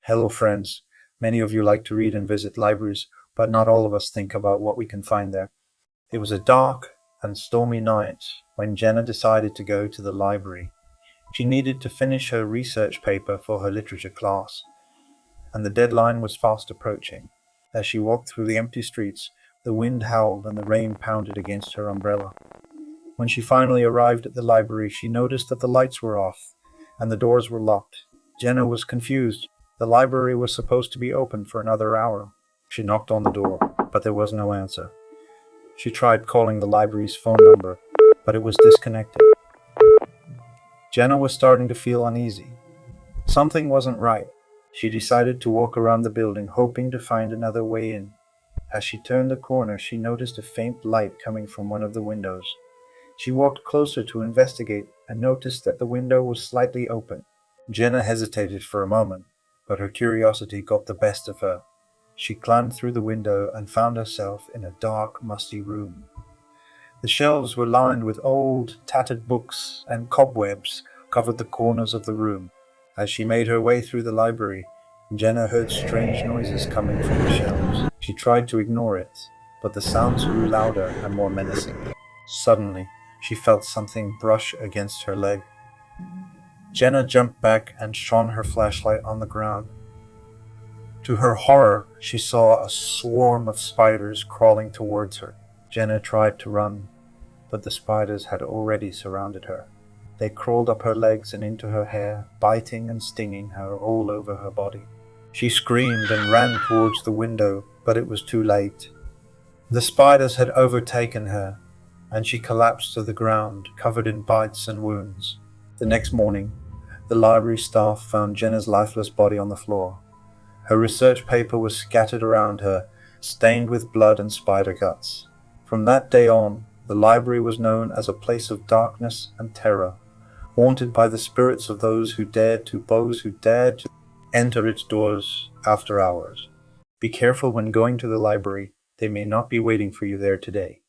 Hello, friends. Many of you like to read and visit libraries, but not all of us think about what we can find there. It was a dark and stormy night when Jenna decided to go to the library. She needed to finish her research paper for her literature class, and the deadline was fast approaching. As she walked through the empty streets, the wind howled and the rain pounded against her umbrella. When she finally arrived at the library, she noticed that the lights were off and the doors were locked. Jenna was confused. The library was supposed to be open for another hour. She knocked on the door, but there was no answer. She tried calling the library's phone number, but it was disconnected. Jenna was starting to feel uneasy. Something wasn't right. She decided to walk around the building, hoping to find another way in. As she turned the corner, she noticed a faint light coming from one of the windows. She walked closer to investigate and noticed that the window was slightly open. Jenna hesitated for a moment, but her curiosity got the best of her. She climbed through the window and found herself in a dark, musty room. The shelves were lined with old, tattered books, and cobwebs covered the corners of the room. As she made her way through the library, Jenna heard strange noises coming from the shelves. She tried to ignore it, but the sounds grew louder and more menacing. Suddenly, she felt something brush against her leg. Jenna jumped back and shone her flashlight on the ground. To her horror, she saw a swarm of spiders crawling towards her. Jenna tried to run, but the spiders had already surrounded her. They crawled up her legs and into her hair, biting and stinging her all over her body. She screamed and ran towards the window, but it was too late. The spiders had overtaken her, and she collapsed to the ground, covered in bites and wounds. The next morning, the library staff found Jenna's lifeless body on the floor. Her research paper was scattered around her, stained with blood and spider guts. From that day on, the library was known as a place of darkness and terror, haunted by the spirits of those who dared to enter its doors after hours. Be careful when going to the library. They may not be waiting for you there today.